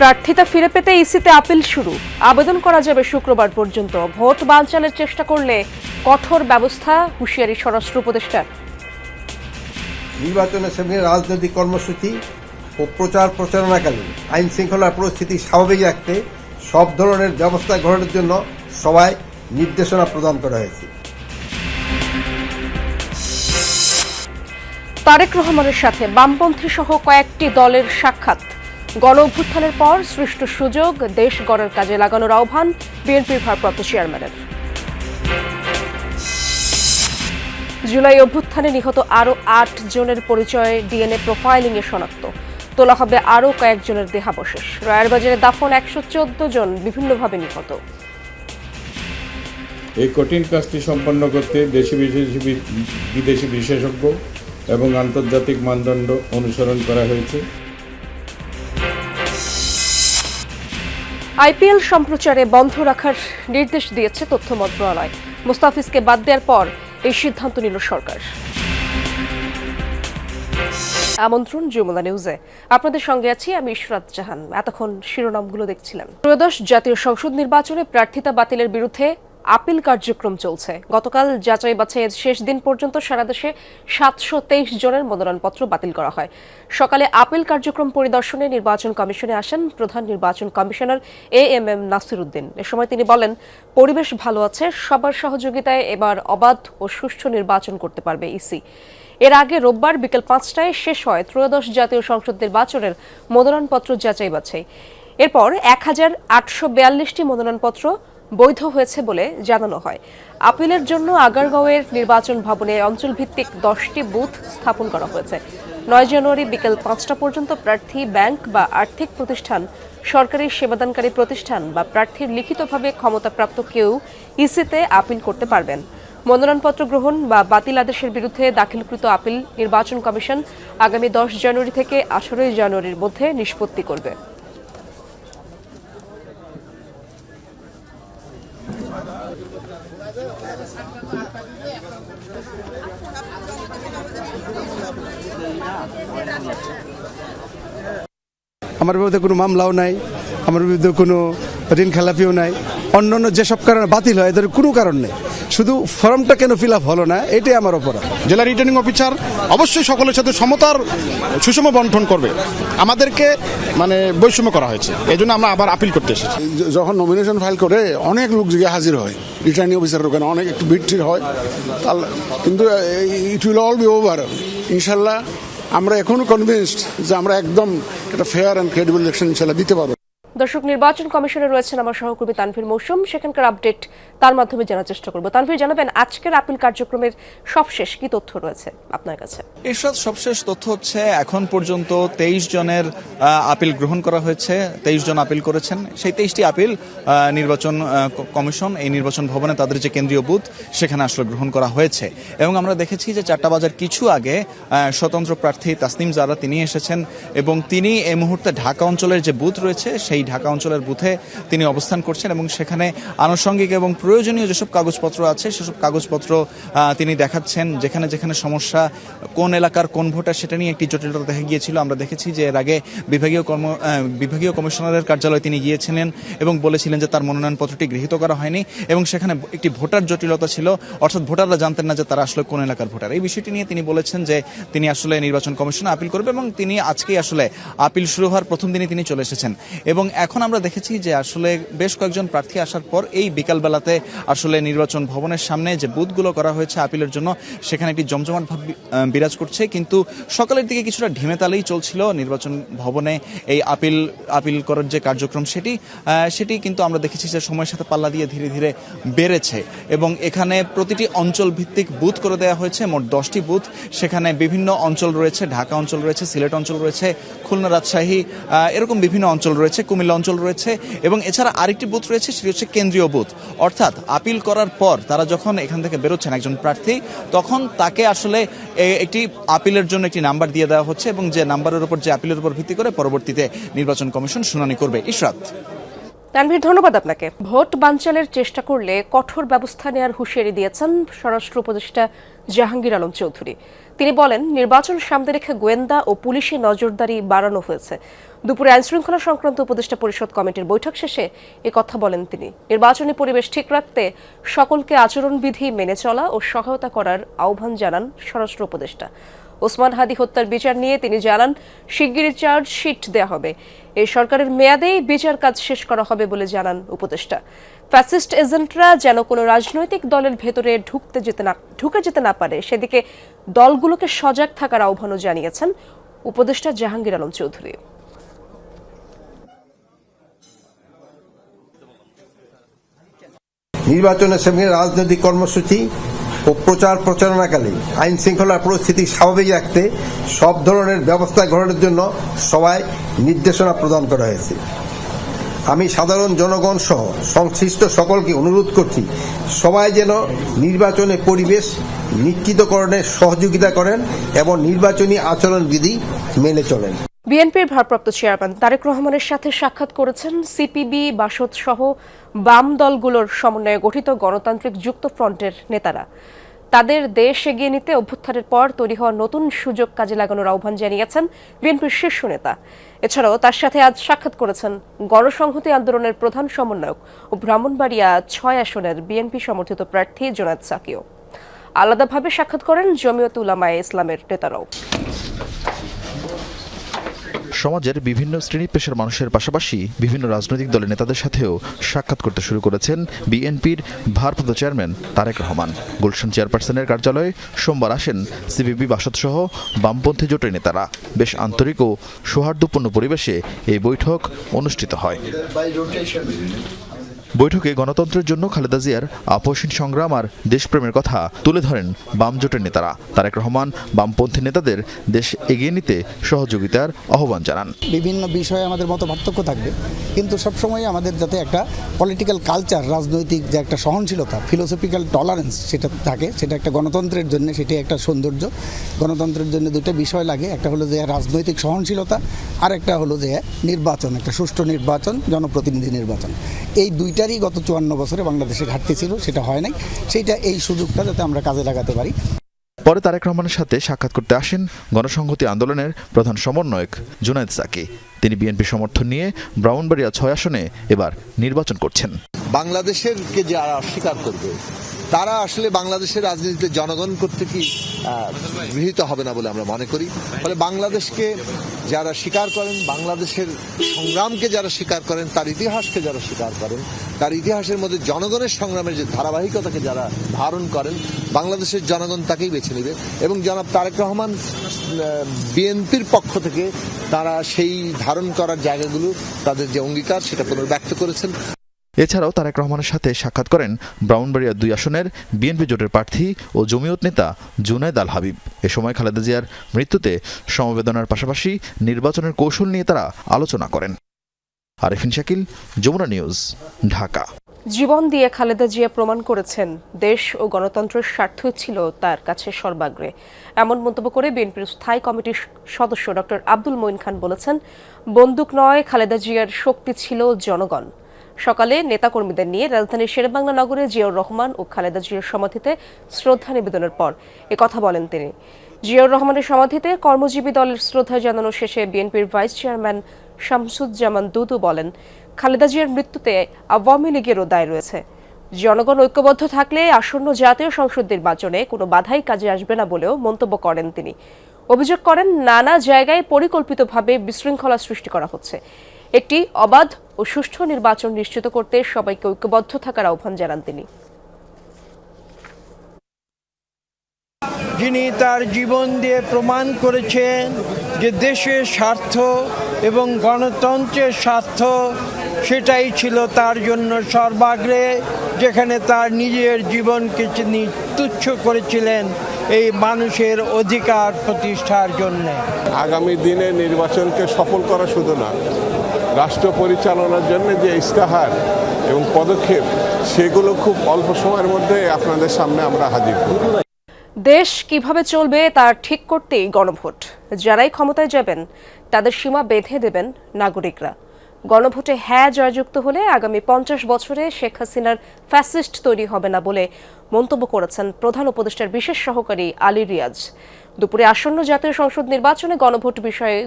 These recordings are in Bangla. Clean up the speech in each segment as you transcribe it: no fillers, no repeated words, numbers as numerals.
প্রার্থিতা ফিরে পেতে ইসিতে আপিল শুরু। আবেদন করা যাবে শুক্রবার পর্যন্ত। ভোট বানচালের চেষ্টা করলে কঠোর ব্যবস্থা, হুঁশিয়ারি স্বরাষ্ট্র উপদেষ্টার। নির্বাচনের সামনে রাজনৈতিক কর্মসূচি ও প্রচার প্রচারণাকালীন আইন শৃঙ্খলার পরিস্থিতি স্বাভাবিক রাখতে সব ধরনের ব্যবস্থা গ্রহণের জন্য সবাই নির্দেশনা প্রদান করা হয়েছে। তারেক রহমানের সাথে বামপন্থী সহ কয়েকটি দলের সাক্ষাৎ। গণ অভ্যুত্থানের পর সৃষ্ট সুযোগ দেশ গড়ার কাজে লাগানোর আহ্বান বিএনপির ভারপ্রাপ্ত চেয়ারম্যানের। জুলাই অভ্যুত্থানে নিহত আরও ৮ জনের পরিচয় ডিএনএ প্রোফাইলিংয়ে শনাক্ত। তোলা হবে আরও কয়েকজনের দেহাবশেষ। রায়েরবাজারে দাফন ১১৪ জন বিভিন্নভাবে নিহত। এই কঠিন কাজটি সম্পন্ন করতে দেশি বিদেশি বিশেষজ্ঞ এবং আন্তর্জাতিক মানদণ্ড অনুসরণ করা হয়েছে। আইপিএল সম্প্রচারে বন্ধ রাখার নির্দেশ দিয়েছে তথ্য মন্ত্রণালয়। মুস্তাফিজকে বাদ দেওয়ার পর এই সিদ্ধান্ত নিল সরকার। আমন্ত্রণ যমুনা নিউজে, আপনাদের সঙ্গে আছি আমি ইশরাত জাহান। এতক্ষণ শিরোনামগুলো দেখছিলেন। ত্রয়োদশ জাতীয় সংসদ নির্বাচনে প্রার্থিতা বাতিলের বিরুদ্ধে আপিল কার্যক্রম চলছে। গতকাল যাচাই বাছাইয়ের শেষ দিন পর্যন্ত সারা দেশে ৭২৩ জনের মনোনয়নপত্র বাতিল করা হয়। সকালে আপিল কার্যক্রম পরিদর্শনে নির্বাচন কমিশনে আসেন প্রধান নির্বাচন কমিশনার এএমএম নাসির উদ্দিন। এ সময় তিনি বলেন, পরিবেশ ভালো আছে, সবার সহযোগিতায় এবার অবাধ ও সুষ্ঠু নির্বাচন করতে পারবে ইসি। এর আগে রোববার বিকেল ৫টায় শেষ হয় ত্রয়োদশ জাতীয় সংসদ নির্বাচনের মনোনয়নপত্র যাচাই বাছাই। এরপর ১,৮৪২টি মনোনয়নপত্র বৈধ হয়েছে বলে জানানো হয়। আপিলের জন্য আগারগাঁওয়ের নির্বাচন ভবনে অঞ্চলভিত্তিক 10টি বুথ স্থাপন করা হয়েছে। ৯ জানুয়ারি বিকেল ৫টা পর্যন্ত প্রার্থী, ব্যাংক বা আর্থিক প্রতিষ্ঠান, সরকারি সেবাদানকারী প্রতিষ্ঠান বা প্রার্থীর লিখিতভাবে ক্ষমতাপ্রাপ্ত কেউ ইসিতে আপিল করতে পারবেন। মনোনয়নপত্র গ্রহণ বা বাতিল আদেশের বিরুদ্ধে দাখিলকৃত আপিল নির্বাচন কমিশন আগামী ১০ জানুয়ারি থেকে ১৮ জানুয়ারির মধ্যে নিষ্পত্তি করবে। আমার বিরুদ্ধে কোনো মামলাও নাই, আমার বিরুদ্ধে কোনো ঋণ খেলাপিও নাই। অন্যান্য যেসব কারণে বাতিল হয় এদের কোনো কারণ নেই, শুধু ফর্মটা কেন ফিল আপ হলো না এটাই আমার অপরাধ। জেলা রিটার্নিং অফিসার অবশ্যই সকলের সাথে সমতার সুষম বন্টন করবে। আমাদেরকে বৈষম্য করা হয়েছে, এই জন্য আমরা আবার আপিল করতে এসেছি। যখন নমিনেশন ফাইল করে অনেক লোক গিয়ে হাজির হয়, রিটার্নিং অফিসারের ওখানে অনেক একটু ভিড় হয়, কিন্তু it will all be over ইনশাল্লাহ। আমরা এখনো কনভিন্সড যে আমরা একদম একটা ফেয়ার অ্যান্ড ক্রেডিবল ইলেকশন ইনশাল্লাহ দিতে পারবো। দর্শক, নির্বাচন কমিশনে রয়েছেন আমার সহকর্মী তানভীর মৌসুম। সেখানকার আপডেট তার মাধ্যমে জানার চেষ্টা করব। তানভীর, জানাবেন আজকের আপিল কার্যক্রমের সবশেষ কি তথ্য রয়েছে আপনার কাছে? এরশাদ, সবশেষ তথ্য হচ্ছে এখন পর্যন্ত 23 জনের আপিল গ্রহণ করা হয়েছে। 23 জন আপিল করেছেন। সেই 23টি আপিল নির্বাচন কমিশন এই নির্বাচন ভবনে তাদের যে কেন্দ্রীয় বুথ সেখানে আসলে গ্রহণ করা হয়েছে। এবং আমরা দেখেছি যে 4টা বাজার কিছু আগে স্বতন্ত্র প্রার্থী তাসনিম জারা তিনি এসেছেন এবং তিনি এই মুহূর্তে ঢাকা অঞ্চলের যে বুথ রয়েছে সেই ঢাকা অঞ্চলের বুথে তিনি অবস্থান করছেন এবং সেখানে আনুষঙ্গিক এবং প্রয়োজনীয় যেসব কাগজপত্র আছে সেসব কাগজপত্র তিনি দেখাচ্ছেন। যেখানে যেখানে সমস্যা, কোন এলাকার কোন ভোটার, সেটা নিয়ে একটি জটিলতা দেখা গিয়েছিল। আমরা দেখেছি যে এর আগে বিভাগীয় কমিশনারের কার্যালয়ে তিনি গিয়েছিলেন এবং বলেছিলেন যে তার মনোনয়নপত্রটি গৃহীত করা হয়নি এবং সেখানে একটি ভোটার জটিলতা ছিল, অর্থাৎ ভোটাররা জানতেন না যে তারা আসলে কোন এলাকার ভোটার। এই বিষয়টি নিয়ে তিনি বলেছেন যে তিনি আসলে নির্বাচন কমিশনে আপিল করবে এবং তিনি আজকেই আসলে আপিল শুরু হওয়ার প্রথম দিনই তিনি চলে এসেছেন। এবং এখন আমরা দেখেছি যে আসলে বেশ কয়েকজন প্রার্থী আসার পর এই বিকালবেলাতে আসলে নির্বাচন ভবনের সামনে যে বুথগুলো করা হয়েছে আপিলের জন্য সেখানে একটি জমজমাট ভাব বিরাজ করছে। কিন্তু সকালের দিকে কিছুটা ঢিমেতালেই চলছিল নির্বাচন ভবনে এই আপিল করার যে কার্যক্রম সেটি কিন্তু আমরা দেখেছি যে সময়ের সাথে পাল্লা দিয়ে ধীরে ধীরে বেড়েছে এবং এখানে প্রতিটি অঞ্চল ভিত্তিক বুথ করে দেওয়া হয়েছে। মোট 10টি বুথ, সেখানে বিভিন্ন অঞ্চল রয়েছে, ঢাকা অঞ্চল রয়েছে, সিলেট অঞ্চল রয়েছে, খুলনা, রাজশাহী, এরকম বিভিন্ন অঞ্চল রয়েছে, কুমিল্লা অঞ্চল রয়েছে এবং এছাড়া আরেকটি বুথ রয়েছে, সেটি হচ্ছে কেন্দ্রীয় বুথ। অর্থাৎ আপিল করার পর তারা যখন এখান থেকে বেরোচ্ছেন একজন প্রার্থী, তখন তাকে আসলে একটি আপিলের জন্য একটি নাম্বার দিয়ে দেওয়া হচ্ছে এবং যে নাম্বারের উপর, যে আপিলের উপর ভিত্তি করে পরবর্তীতে নির্বাচন কমিশন শুনানি করবে। ইশরাত। তানভীর, ধন্যবাদ আপনাকে। ভোট বানচালের চেষ্টা করলে কঠোর ব্যবস্থা নেওয়ার হুঁশিয়ারি দিয়েছেন স্বরাষ্ট্র উপদেষ্টা জাহাঙ্গীর আলম চৌধুরী। তিনি বলেন, নির্বাচন সামনে রেখে গোয়েন্দা ও পুলিশি নজরদারি বাড়ানো হয়েছে। দুপুরে আইনশৃঙ্খলা সংক্রান্ত উপদেষ্টা পরিষদ কমিটির বৈঠক শেষে কথা বলেন তিনি। নির্বাচনী পরিবেশ ঠিক রাখতে সকলকে আচরণবিধি মেনে চলা ও সহায়তা করার আহ্বান জানান স্বরাষ্ট্র উপদেষ্টা। ওসমান হাদি হত্যার বিচার নিয়ে তিনি জানান, শিগগিরই চার্জশিট দেওয়া হবে। এই সরকারের মেয়াদেই বিচার কাজ শেষ করা হবে বলে জানান উপদেষ্টা। ফ্যাসিস্ট এজেন্টরা যেন কোনো রাজনৈতিক দলের ভেতরে ঢুকে যেতে না পারে, সেদিকে দলগুলোকে সজাগ থাকার আহ্বানও জানিয়েছেন উপদেষ্টা জাহাঙ্গীর আলম চৌধুরী। নির্বাচনের সামনে রাজনৈতিক কর্মসূচি ও প্রচার প্রচারণাকালে আইন শৃঙ্খলা পরিস্থিতি স্বাভাবিক রাখতে সব ধরনের ব্যবস্থা গ্রহণের জন্য সবাই নির্দেশনা প্রদান করা হয়েছে। আমি সাধারণ জনগণ সহ সংশ্লিষ্ট সকলকে অনুরোধ করছি, সবাই যেন নির্বাচনের পরিবেশ নিশ্চিতকরণে সহযোগিতা করেন এবং নির্বাচনী আচরণবিধি মেনে চলেন। বিএনপির ভারপ্রাপ্ত চেয়ারম্যান তারেক রহমানের সাথে সাক্ষাৎ করেছেন সিপিবি, বাসদ সহ বাম দলগুলোর সমন্বয়ে গঠিত গণতান্ত্রিক যুক্ত ফ্রন্টের নেতারা। তাদের দেশ এগিয়ে নিতে অভ্যুত্থানের পর তৈরি হওয়া নতুন সুযোগ কাজে লাগানোর আহ্বান জানিয়েছেন বিএনপির শীর্ষ নেতা। এছাড়াও তার সাথে আজ সাক্ষাৎ করেছেন গণসংহতি আন্দোলনের প্রধান সমন্বয়ক ও ব্রাহ্মণবাড়িয়া ৬ আসনের বিএনপি সমর্থিত প্রার্থী জুনায়েদ সাকিও। আলাদাভাবে সাক্ষাৎ করেন জমিয়ত উলামায়ে ইসলামের নেতারাও। সমাজের বিভিন্ন শ্রেণী পেশার মানুষের পাশাপাশি বিভিন্ন রাজনৈতিক দলের নেতাদের সাথেও সাক্ষাৎ করতে শুরু করেছেন বিএনপির ভারপ্রাপ্ত চেয়ারম্যান তারেক রহমান। গুলশান চেয়ারপারসনের কার্যালয়ে সোমবার আসেন সিপিবি, বাসদ সহ বামপন্থী জোটের নেতারা। বেশ আন্তরিক ও সৌহার্দ্যপূর্ণ পরিবেশে এই বৈঠক অনুষ্ঠিত হয়। বৈঠকে গণতন্ত্রের জন্য খালেদা জিয়ার আপোষহীন সংগ্রাম আর দেশপ্রেমের কথা তুলে ধরেন বাম জোটের নেতারা। তারেক রহমান বামপন্থী নেতাদের দেশ এগিয়ে নিতে সহযোগিতার আহ্বান জানান। বিভিন্ন বিষয়ে আমাদের মত পার্থক্য থাকবে, কিন্তু সবসময় আমাদের যাতে একটা পলিটিক্যাল কালচার, রাজনৈতিক যে একটা সহনশীলতা, ফিলোসফিক্যাল টলারেন্স সেটা থাকে, সেটা একটা গণতন্ত্রের জন্য সেটাই একটা সৌন্দর্য। গণতন্ত্রের জন্য দুটো বিষয় লাগে, একটা হলো যে রাজনৈতিক সহনশীলতা, আর একটা হলো যে নির্বাচন, একটা সুষ্ঠু নির্বাচন, জনপ্রতিনিধি নির্বাচন। এই দুইটারই গত 54 বছরে বাংলাদেশে ঘাটতি ছিল, সেটা হয় নাই। সেইটা এই সুযোগটা যাতে আমরা কাজে লাগাতে পারি। পরে তারেক রহমানের সাথে সাক্ষাৎ করতে আসেন গণসংহতি আন্দোলনের প্রধান সমন্বয়ক জুনায়েদ সাকি। তিনি বিএনপি সমর্থন নিয়ে ব্রাহ্মণবাড়িয়া ৬ আসনে এবার নির্বাচন করছেন। বাংলাদেশেরকে যারা অস্বীকার করবে তারা আসলে বাংলাদেশের রাজনীতিতে জনগণ কর্তৃক গৃহীত হবে না বলে আমরা মনে করি। ফলে বাংলাদেশকে যারা স্বীকার করেন, বাংলাদেশের সংগ্রামকে যারা স্বীকার করেন, তার ইতিহাসকে যারা স্বীকার করেন, তার ইতিহাসের মধ্যে জনগণের সংগ্রামের যে ধারাবাহিকতাকে যারা ধারণ করেন, বাংলাদেশের জনগণ তাকেই বেছে নেবে। এবং জনাব তারেক রহমান বিএনপির পক্ষ থেকে তারা সেই ধারণ করার জায়গাগুলো, তাদের যে অঙ্গীকার, সেটা পুনর্ব্যক্ত করেছেন। এছাড়াও তারেক রহমানের সাথে সাক্ষাৎ করেন ব্রাহ্মণবাড়িয়া 2 আসনের বিএনপি জোটের প্রার্থী ও জমিয়ত নেতা জুনায়েদ আল হাবিব। এ সময় খালেদা জিয়ার মৃত্যুতে সমবেদনার পাশাপাশি নির্বাচনের কৌশল নিয়ে তারা আলোচনা করেন। আরেফিন শাকিল, যমুনা নিউজ, ঢাকা। জীবন দিয়ে খালেদা জিয়া প্রমাণ করেছেন দেশ ও গণতন্ত্রের স্বার্থই ছিল তার কাছে সর্বাগ্রে। এমন মন্তব্য করে বিএনপির স্থায়ী কমিটির সদস্য ডক্টর আব্দুল মঈন খান বলেছেন, বন্দুক নয়, খালেদা জিয়ার শক্তি ছিল জনগণ। সকালে নেতাকর্মীদের নিয়ে রাজধানীর শেরেবাংলা নগরে জিয়াউর রহমান ও খালেদা জিয়ার সমাধিতে শ্রদ্ধা নিবেদনের পর কথা বলেন তিনি। জিয়াউর রহমানের সমাধিতে কর্মজীবী দলের শ্রদ্ধা জানানো শেষে বিএনপির ভাইস চেয়ারম্যান শামসুজ্জামান দুদু বলেন, খালেদা জিয়ার মৃত্যুতে আওয়ামী লীগেরও দায় রয়েছে। জনগণ ঐক্যবদ্ধ থাকলে আসন্ন জাতীয় সংসদ নির্বাচনে কোনো বাধাই কাজে আসবে না বলেও মন্তব্য করেন তিনি। অভিযোগ করেন, নানা জায়গায় পরিকল্পিতভাবে বিশৃঙ্খলা সৃষ্টি করা হচ্ছে। একটি অবাধ ও সুষ্ঠু নির্বাচন নিশ্চিত করতে সবাইকে ঐক্যবদ্ধ থাকার আহ্বান জানান তিনি। যিনি তার জীবন দিয়ে প্রমাণ করেছেন যে দেশের স্বার্থ এবং গণতন্ত্রের স্বার্থ সেটাই ছিল তার জন্য সর্বাগ্রে, যেখানে তার নিজের জীবনকে তিনি তুচ্ছ করেছিলেন এই মানুষের অধিকার প্রতিষ্ঠার জন্য। আগামী দিনে নির্বাচনকে সফল করা শুধু না, রাষ্ট্র পরিচালনার জন্য যে ইস্তাহার এবং পদক্ষেপ, সেগুলো খুব অল্প সময়ের মধ্যে আপনাদের সামনে আমরা হাজির করব। দেশ কিভাবে চলবে তা ঠিক করতেই গণভোট। যারাই ক্ষমতায় যাবেন তাদের সীমা বেঁধে দেবেন নাগরিকরা। গণভোটে হ্যাঁ জয়যুক্ত হলে আগামী 50 বছরে শেখ হাসিনার ফ্যাসিস্ট তৈরি হবে না বলে মন্তব্য করেছেন প্রধান উপদেষ্টার বিশেষ সহকারী আলী রিয়াজ। দুপুরে আসন্ন জাতীয় সংসদ নির্বাচনে গণভোট বিষয়ে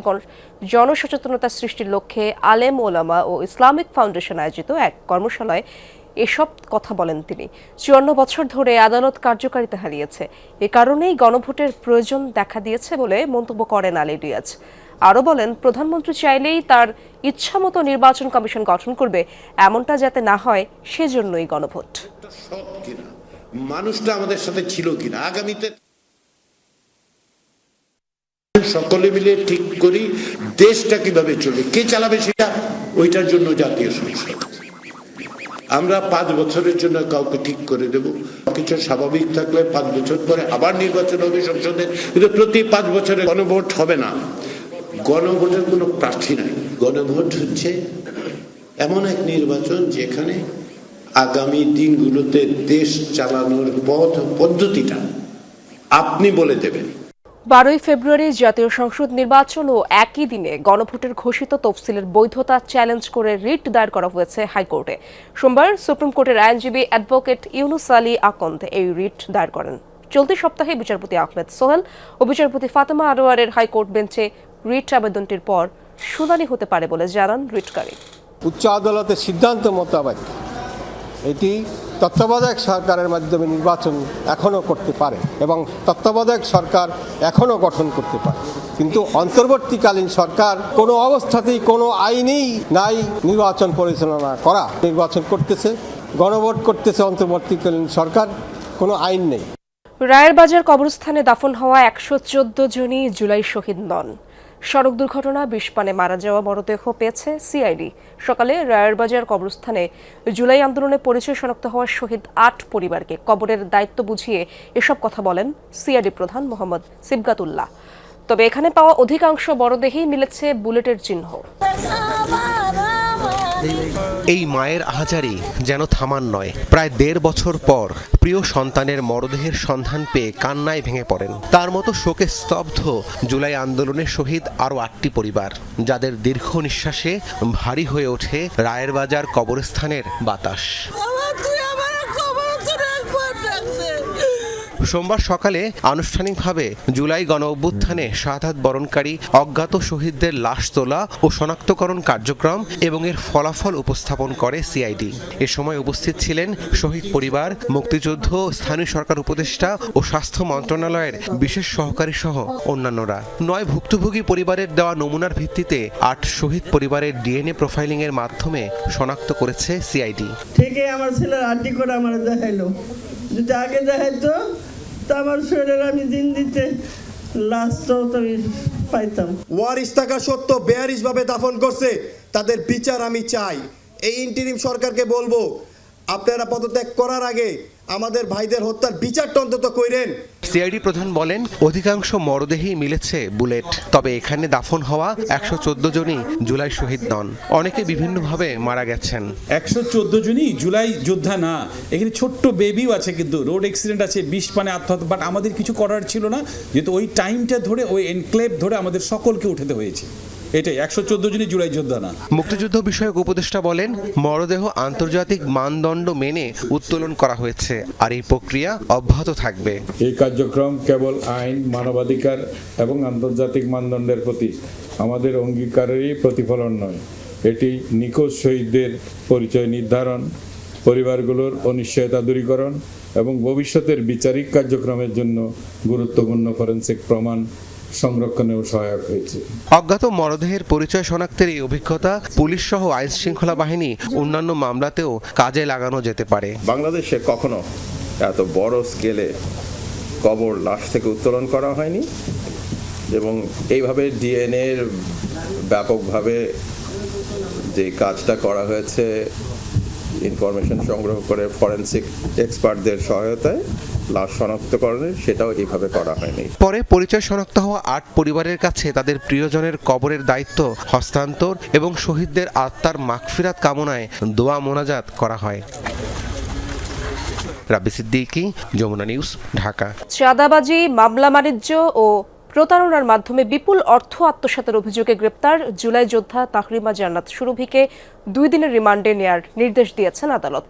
জনসচেতনতা সৃষ্টির লক্ষ্যে আলেম ওলামা ও ইসলামিক ফাউন্ডেশন আয়োজিত এক কর্মশালায় এসব কথা বলেন তিনি। 54 বছর ধরে আদালত কার্যকারিতা হারিয়েছে, এ কারণেই গণভোটের প্রয়োজন দেখা দিয়েছে বলে মন্তব্য করেন আলী রিয়াজ। আরও বলেন, প্রধানমন্ত্রী চাইলেই তার ইচ্ছামতো নির্বাচন কমিশন গঠন করবে, এমনটা যাতে না হয় সেজন্যই গণভোট। মানুষটা আমাদের সাথে ছিল কিনা আগামীতে সকলে মিলে ঠিক করি দেশটা কিভাবে চলবে, কে চালাবে সেটা, ওইটার জন্য জাতীয় সংসদ। আমরা 5 বছরের জন্য কাউকে ঠিক করে দেব, কিছু স্বাভাবিক থাকলে 5 বছর পরে আবার নির্বাচন হবে সংসদের, কিন্তু প্রতি 5 বছরে গণভোট হবে না। গণভোটের কোনো প্রার্থী নাই। গণভোট হচ্ছে এমন এক নির্বাচন যেখানে আগামী দিনগুলোতে দেশ চালানোর পথ পদ্ধতিটা আপনি বলে দেবেন। 12 ফেব্রুয়ারি জাতীয় সংসদ নির্বাচন ও একই দিনে গণভোটের ঘোষিত তফসিলের বৈধতা চ্যালেঞ্জ করে রিট দায়ের করা হয়েছে হাইকোর্টে। সোমবার সুপ্রিম কোর্টের আইনজীবী অ্যাডভোকেট ইউনুস আলী আকন্দ এই রিট দায়ের করেন। চলতি সপ্তাহে বিচারপতি আহমেদ সোহেল ও বিচারপতি ফাতেমা আনোয়ারের হাইকোর্ট বেঞ্চে রিট আবেদনটির পর শুনানি হতে পারে বলে জানান রিটকারী। উচ্চ আদালতের সিদ্ধান্ত মোতাবেক এটি তত্ত্বাবধায়ক সরকারের মাধ্যমে নির্বাচন এখনও করতে পারে এবং তত্ত্বাবধায়ক সরকার এখনও গঠন করতে পারে, কিন্তু অন্তর্বর্তীকালীন সরকার কোনো অবস্থাতেই কোনো আইনেই নাই নির্বাচন পরিচালনা করা। নির্বাচন করতেছে, গণভোট করতেছে অন্তর্বর্তীকালীন সরকার, কোনো আইন নেই। রায়ের বাজার কবরস্থানে দাফন হওয়া 114 জনই জুলাই শহীদ নন। সড়ক দুর্ঘটনা বিষপানে মারা যাওয়া মরদেহ পেয়েছে সিআইডি। সকালে রায়ের বাজার কবরস্থানে জুলাই আন্দোলনে পরিচয় শনাক্ত হওয়া শহীদ 8 পরিবারকে কবরের দায়িত্ব বুঝিয়ে এসব কথা বলেন সিআইডি প্রধান মোহাম্মদ সিবগাতুল্লাহ। তবে এখানে পাওয়া অধিকাংশ মরদেহেই মিলেছে বুলেটের চিহ্ন। এই মায়ের আহাজারি যেন থামার নয়। প্রায় 1.5 বছর পর প্রিয় সন্তানের মরদেহের সন্ধান পেয়ে কান্নায় ভেঙে পড়েন। তার মতো শোকে স্তব্ধ জুলাই আন্দোলনের শহীদ আরও 8টি পরিবার, যাদের দীর্ঘ নিঃশ্বাসে ভারী হয়ে ওঠে রায়ের বাজার কবরস্থানের বাতাস। সোমবার সকালে আনুষ্ঠানিকভাবে জুলাই গণ অভ্যুত্থানে শাহাদাত বরণকারী অজ্ঞাত শহীদদের লাশ তোলা ও শনাক্তকরণ কার্যক্রম এবং এর ফলাফল উপস্থাপন করে সিআইডি। এ সময় উপস্থিত ছিলেন শহীদ পরিবার, মুক্তিযুদ্ধ, স্থানীয় সরকার উপদেষ্টা ও স্বাস্থ্য মন্ত্রণালয়ের বিশেষ সহকারী সহ অন্যান্যরা। 9 ভুক্তভোগী পরিবারের দেওয়া নমুনার ভিত্তিতে 8 শহীদ পরিবারের ডিএনএ প্রোফাইলিং এর মাধ্যমে শনাক্ত করেছে সিআইডি। ঠিকই আমার ছেলের আন্টি করে আমার দেখাইলো, যদি আগে দেখাইতো তা আমার শরীরের আমি দিন দিতে লাশটাও তো পাইতাম। ওয়ারিস থাকা সত্ত্বেও বেয়ারিশভাবে দাফন করছে, তাদের বিচার আমি চাই। এই ইন্টিরিম সরকারকে বলবো, আপনারা পদত্যাগ করার আগে আমাদের ভাইদের হত্যার বিচারটা অন্তত কইরেন। সিআইডি প্রধান বলেন, অধিকাংশ মরদেহেই মিলেছে বুলেট। তবে এখানে দাফন হওয়া 114 জনই জুলাই শহীদ নন, অনেকে বিভিন্নভাবে মারা গেছেন। 114 জনই জুলাই যোদ্ধা না, এখানে ছোট্ট বেবিও আছে, কিন্তু রোড অ্যাক্সিডেন্ট আছে, বিষপানে আত্মহত্যা। বাট আমাদের কিছু করার ছিল না, যেহেতু ওই টাইমটা ধরে, ওই এনক্লেভ ধরে আমাদের সকলকে উঠাতে হয়েছে। এটাই 114 জনই জুলাই যোদ্ধা না। মুক্তিযুদ্ধ বিষয়ক উপদেষ্টা বলেন, মরদেহ আন্তর্জাতিক মানদণ্ড মেনে উত্তোলন করা হয়েছে, আর এই প্রক্রিয়া অব্যাহত থাকবে। এই কার্যক্রম কেবল আইন, মানবাধিকার এবং আন্তর্জাতিক মানদণ্ডের প্রতি আমাদের অঙ্গীকারেরই প্রতিফলন নয়, এটি নিখোঁজ শহীদদের পরিচয় নির্ধারণ, পরিবারগুলোর অনিশ্চয়তা দূরীকরণ এবং ভবিষ্যতের বিচারিক কার্যক্রমের জন্য গুরুত্বপূর্ণ ফরেনসিক প্রমাণ সংরক্ষণেও সহায়ক হয়েছে। অজ্ঞাত মরদেহের পরিচয় শনাক্তের এই অভিজ্ঞতা পুলিশ সহ আইন শৃঙ্খলা বাহিনী অন্যান্য মামলাতেও কাজে লাগানো যেতে পারে। বাংলাদেশে কখনো এত বড় স্কেলে কবর লাশ থেকে উত্তোলন করা হয়নি এবং এইভাবে ডিএনএর ব্যাপকভাবে যে কাজটা করা হয়েছে, ইনফরমেশন সংগ্রহ করে ফরেনসিক এক্সপার্টদের সহায়তায় লাশ শনাক্তকরণের, সেটাও এইভাবে করা হয়নি। পরে পরিচয় শনাক্ত হওয়া 8 পরিবারের কাছে তাদের প্রিয়জনের কবরের দায়িত্ব হস্তান্তর এবং শহীদদের আত্মার মাগফিরাত কামনায় দোয়া মোনাজাত করা হয়। রাব্বি সিদ্দিকী, যমুনা নিউজ, ঢাকা। চাঁদাবাজি, মামলা বাণিজ্য ও প্রতারণার মাধ্যমে বিপুল অর্থ আত্মসাতের অভিযোগে গ্রেপ্তার জুলাই যোদ্ধা তাহরিমা জান্নাত সুরভিকে 2 দিনের রিমান্ডে নেয়ার নির্দেশ দিয়েছেন আদালত।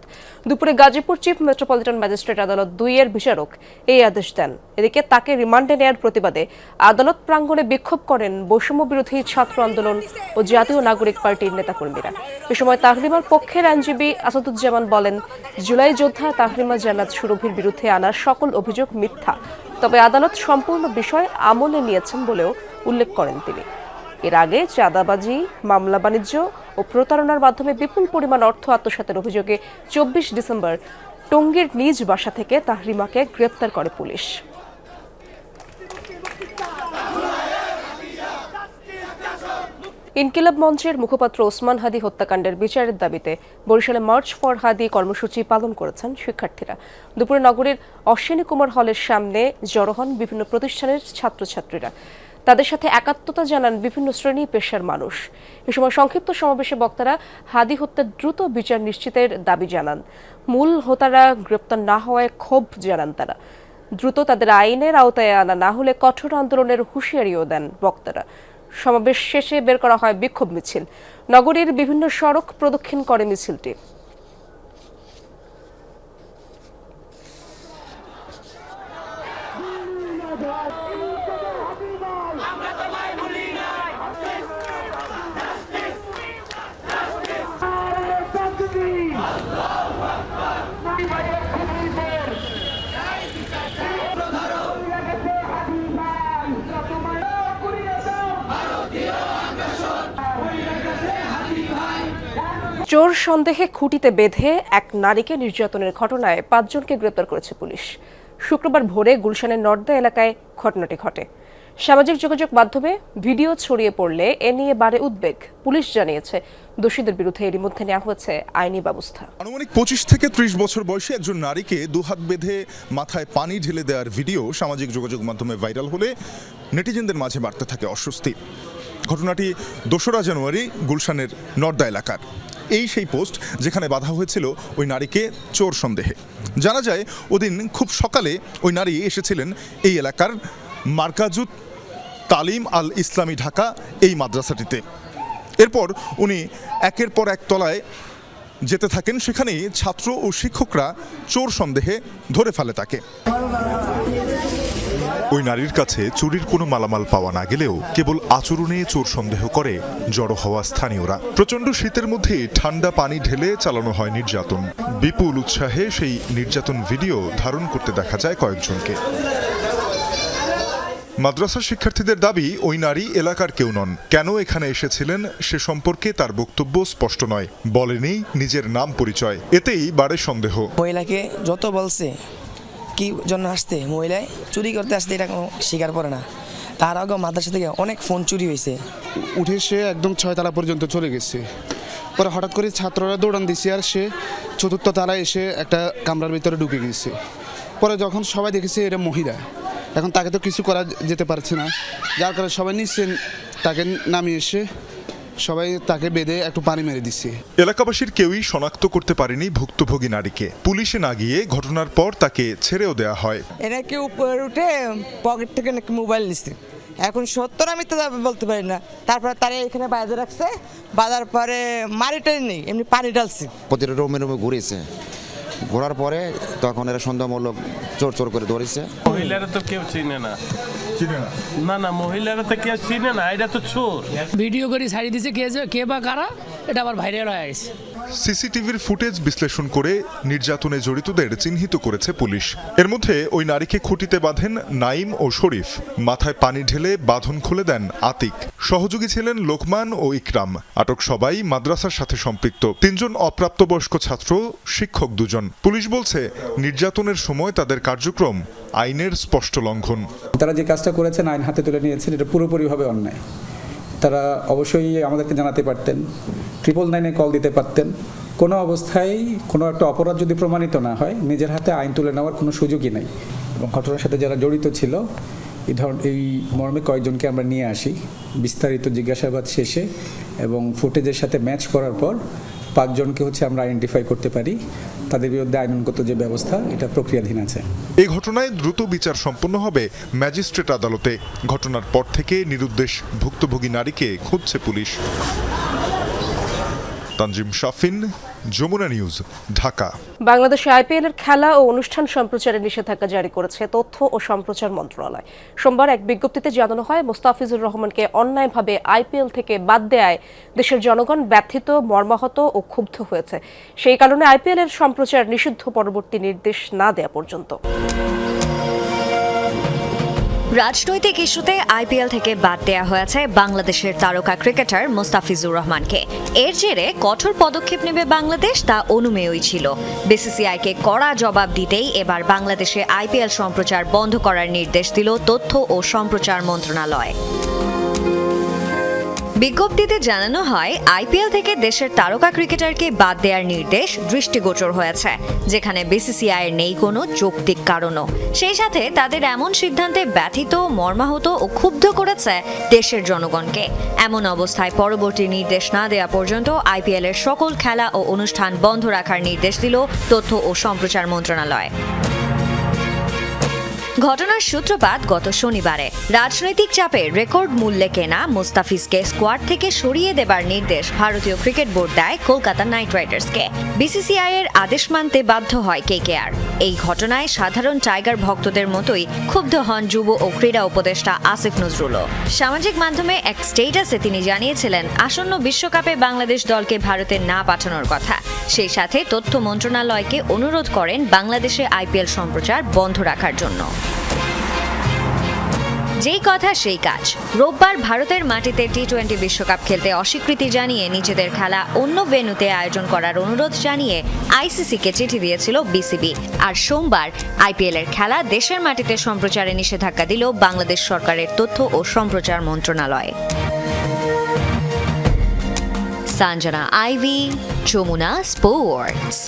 দুপুরে গাজীপুর চিফ মেট্রোপলিটন ম্যাজিস্ট্রেট আদালত 2 এর বিচারক এই আদেশ দেন। এদিকে তাকে রিমান্ডে নেয়ার প্রতিবাদে আদালত প্রাঙ্গণে বিক্ষোভ করেন বৈষম্য বিরোধী ছাত্র আন্দোলন ও জাতীয় নাগরিক পার্টির নেতাকর্মীরা। এ সময় তাহরিমার পক্ষের আইনজীবী আসাদুজ্জামান বলেন, জুলাই যোদ্ধা তাহরিমা জান্নাত সুরভির বিরুদ্ধে আনা সকল অভিযোগ মিথ্যা, তবে আদালত সম্পূর্ণ বিষয় আমলে নিয়েছেন বলেও উল্লেখ করেন তিনি। এর আগে চাঁদাবাজি, মামলা বাণিজ্য ও প্রতারণার মাধ্যমে বিপুল পরিমাণ অর্থ আত্মসাতের অভিযোগে 24 ডিসেম্বর টঙ্গীর নিজ বাসা থেকে তাহরিমাকে গ্রেপ্তার করে পুলিশ। ইনকিলাব মঞ্চের মুখপাত্র ওসমান হাদি হত্যাকাণ্ডের বিচারের দাবিতে বরিশালে মার্চ ফর হাদি কর্মসূচি পালন করেছেন শিক্ষার্থীরা। দুপুরে নগরীর অশ্বিনী কুমার হলের সামনে জড়ো হন বিভিন্ন প্রতিষ্ঠানের ছাত্রছাত্রীরা। তাদের সাথে একাত্মতা জানান বিভিন্ন শ্রেণী পেশার মানুষ। এ সময় সংক্ষিপ্ত সমাবেশে বক্তারা হাদি হত্যার দ্রুত বিচার নিশ্চিতের দাবি জানান। মূল হোতারা গ্রেপ্তার না হওয়ায় ক্ষোভ জানান তারা। দ্রুত তাদের আইনের আওতায় আনা না হলে কঠোর আন্দোলনের হুঁশিয়ারিও দেন বক্তারা। সমাবেশ শেষে বের করা হয় বিক্ষোভ মিছিল। নগরীর বিভিন্ন সড়ক প্রদক্ষিণ করে মিছিলটি। চোর সন্দেহে খুঁটিতে বেঁধে এক নারীকে নির্যাতনের ঘটনায় 5 জনকে গ্রেপ্তার করেছে পুলিশ। শুক্রবার ভোরে গুলশানের নর্দা এলাকায় ঘটনাটি ঘটে। সামাজিক যোগাযোগ মাধ্যমে ভিডিও ছড়িয়ে পড়লে এ নিয়ে বাড়ে উদ্বেগ। পুলিশ জানিয়েছে দোষীদের বিরুদ্ধে এরই মধ্যে নেওয়া হয়েছে আইনি ব্যবস্থা। আনুমানিক 25 থেকে 30 বছর বয়সী একজন নারীকে দুহাত বেঁধে মাথায় পানি ঢেলে দেওয়ার ভিডিও সামাজিক যোগাযোগ মাধ্যমে ভাইরাল হলে নেটিজেনদের মাঝে বাড়তে থাকে অস্বস্তি। ঘটনাটি 2রা জানুয়ারি গুলশানের নর্দা এলাকার। এই সেই পোস্ট যেখানে বাধা হয়েছিল ওই নারীকে চোর সন্দেহে। জানা যায় ওদিন খুব সকালে ওই নারী এসেছিলেন এই এলাকার মার্কাজুত তালিম আল ইসলামী ঢাকা এই মাদ্রাসাটিতে। এরপর উনি একের পর এক তলায় যেতে থাকেন। সেখানেই ছাত্র ও শিক্ষকরা চোর সন্দেহে ধরে ফেলে তাকে। ওই নারীর কাছে চুরির কোনো মালামাল পাওয়া না গেলেও কেবল আচরণে চোর সন্দেহ করে জড়ো হওয়া স্থানীয়রা। প্রচণ্ড শীতের মধ্যে ঠান্ডা পানি ঢেলে চালানো হয় নির্যাতন। বিপুল উৎসাহে সেই নির্যাতন ভিডিও ধারণ করতে দেখা যায় কয়েকজনকে। মাদ্রাসার শিক্ষার্থীদের দাবি, ওই নারী এলাকার কেউ নন। কেন এখানে এসেছিলেন সে সম্পর্কে তার বক্তব্য স্পষ্ট নয়। বলেনি নিজের নাম পরিচয়। এতেই বাড়ে সন্দেহ। মহিলাকে যত বলছে কি জন্য আসতে, মহিলায় চুরি করতে আসতে, এটা কোনো স্বীকার করে না। তার আগে মাদ্রাসা থেকে অনেক ফোন চুরি হয়েছে। উঠে সে একদম 6 তলা পর্যন্ত চলে গেছে। পরে হঠাৎ করে ছাত্ররা দৌড়ান দিছে আর সে 4র্থ তলায় এসে একটা কামরার ভিতরে ঢুকে গেছে। পরে যখন সবাই দেখেছে এটা মহিলা, এখন তাকে তো কিছু করা যেতে পারছে না, যার কারণে সবাই নিচ্ছেন তাকে নামিয়ে এসে সবাই তাকে বেঁধে একটু পানি মেরে দিচ্ছে। এলাকাবাসীর কেউই শনাক্ত করতে পারেনি ভুক্তভোগী নারীকে। পুলিশে না গিয়ে ঘটনার পর তাকে ছেড়েও দেওয়া হয়। এরা কি উপরে উঠে পকেট থেকে নাকি মোবাইল নিচ্ছে। এখন 70 আমি তো বলতে পারি না। তারপরে তারা এখানে বাইরে রাখছে, বাজার পরে মারিটাই নেই, এমনি পানি ঢালছে। প্রতিটা রুমে রুমে ঘুরেছে। ঘোরার পরে তখন এরা সন্দেহমূলক চোর চোর করে ধরেছে। মহিলারা তো কেউ চিনে না, না না মহিলারা তো কেউ চিনে না, এটা তো চোর। ভিডিও করে ছাড়িয়ে দিছে কে বা কারা, এটা আবার ভাইরাল হয়ে গেছে। সিসিটিভির ফুটেজ বিশ্লেষণ করে নির্যাতনে জড়িতদের চিহ্নিত করেছে পুলিশ। এর মধ্যে ওই নারীকে খুঁটিতে বাঁধেন নাইম ও শরীফ। মাথায় পানি ঢেলে বাঁধন খুলে দেন আতিক। সহযোগী ছিলেন লোকমান ও ইকরাম। আটক সবাই মাদ্রাসার সাথে সম্পৃক্ত। 3 জন অপ্রাপ্তবয়স্ক ছাত্র, শিক্ষক 2 জন। পুলিশ বলছে নির্যাতনের সময় তাদের কার্যক্রম আইনের স্পষ্ট লঙ্ঘন। তারা যে কাজটা করেছেন, আইন হাতে তুলে নিয়েছেন, এটা পুরোপুরিভাবে অন্যায়। তারা অবশ্যই আমাদেরকে জানাতে পারতেন, 999-এ কল দিতে পারতেন। কোনো অবস্থায় কোনো একটা অপরাধ যদি প্রমাণিত না হয়, নিজের হাতে আইন তুলে নেওয়ার কোনো সুযোগই নেই। এবং ঘটনার সাথে যারা জড়িত ছিল এই মর্মে কয়েকজনকে আমরা নিয়ে আসি। বিস্তারিত জিজ্ঞাসাবাদ শেষে এবং ফুটেজের সাথে ম্যাচ করার পর 5 জনকে আমরা আইডেন্টিফাই করতে পারি, তাদের বিরুদ্ধে আইনগত যে ব্যবস্থা এটা প্রক্রিয়াধীন আছে। এই ঘটনায় দ্রুত বিচার সম্পন্ন হবে ম্যাজিস্ট্রেট আদালতে। ঘটনার পর থেকে নিরুদ্দেশ ভুক্তভোগী নারীকে খুঁজছে পুলিশ। তানজিম শাফিন, যমুনা নিউজ, ঢাকা। বাংলাদেশে আইপিএল এর খেলা ও অনুষ্ঠান সম্প্রচারে নিষেধাজ্ঞা জারি করেছে তথ্য ও সম্প্রচার মন্ত্রণালয়। সোমবার এক বিজ্ঞপ্তিতে জানানো হয়, মোস্তাফিজুর রহমানকে অন্যায়ভাবে আইপিএল থেকে বাদ দেয়ায় দেশের জনগণ ব্যথিত, মর্মাহত ও ক্ষুব্ধ হয়েছে। সেই কারণে আইপিএল এর সম্প্রচার নিষিদ্ধ পরবর্তী নির্দেশ না দেয়া পর্যন্ত। রাজনৈতিক ইস্যুতে আইপিএল থেকে বাদ দেয়া হয়েছে বাংলাদেশের তারকা ক্রিকেটার মোস্তাফিজুর রহমানকে। এর জেরে কঠোর পদক্ষেপ নেবে বাংলাদেশ তা অনুমেয়ই ছিল। বিসিসিআইকে কড়া জবাব দিতেই এবার বাংলাদেশে আইপিএল সম্প্রচার বন্ধ করার নির্দেশ দিল তথ্য ও সম্প্রচার মন্ত্রণালয়। বিজ্ঞপ্তিতে জানানো হয়, আইপিএল থেকে দেশের তারকা ক্রিকেটারকে বাদ দেওয়ার নির্দেশ দৃষ্টিগোচর হয়েছে, যেখানে বিসিসিআইয়ের নেই কোনো যৌক্তিক কারণও। সেই সাথে তাদের এমন সিদ্ধান্তে ব্যথিত, মর্মাহত ও ক্ষুব্ধ করেছে দেশের জনগণকে। এমন অবস্থায় পরবর্তী নির্দেশ না দেওয়া পর্যন্ত আইপিএল এর সকল খেলা ও অনুষ্ঠান বন্ধ রাখার নির্দেশ দিল তথ্য ও সম্প্রচার মন্ত্রণালয়। ঘটনার সূত্রপাত গত শনিবারে। রাজনৈতিক চাপে রেকর্ড মূল্যে কেনা মোস্তাফিজকে স্কোয়াড থেকে সরিয়ে দেবার নির্দেশ ভারতীয় ক্রিকেট বোর্ড দেয় কলকাতা নাইট রাইডার্সকে। বিসিসিআই এর আদেশ মানতে বাধ্য হয় কেকেআর। এই ঘটনায় সাধারণ টাইগার ভক্তদের মতোই ক্ষুব্ধ হন যুব ও ক্রীড়া উপদেষ্টা আসিফ নজরুলও। সামাজিক মাধ্যমে এক স্ট্যাটাসে তিনি জানিয়েছিলেন, আসন্ন বিশ্বকাপে বাংলাদেশ দলকে ভারতে না পাঠানোর কথা। সেই সাথে তথ্য মন্ত্রণালয়কে অনুরোধ করেন বাংলাদেশে আইপিএল সম্প্রচার বন্ধ রাখার জন্য। যেই কথা সেই কাজ। রোববার ভারতের মাটিতে টি-20 বিশ্বকাপ খেলতে অস্বীকৃতি জানিয়ে নিজেদের খেলা অন্য ভেন্যুতে আয়োজন করার অনুরোধ জানিয়ে আইসিসিকে চিঠি দিয়েছিল বিসিবি। আর সোমবার আইপিএল এর খেলা দেশের মাটিতে সম্প্রচারে নিষেধাজ্ঞা দিল বাংলাদেশ সরকারের তথ্য ও সম্প্রচার মন্ত্রণালয়। Sanjana Ivy, Jamuna sports.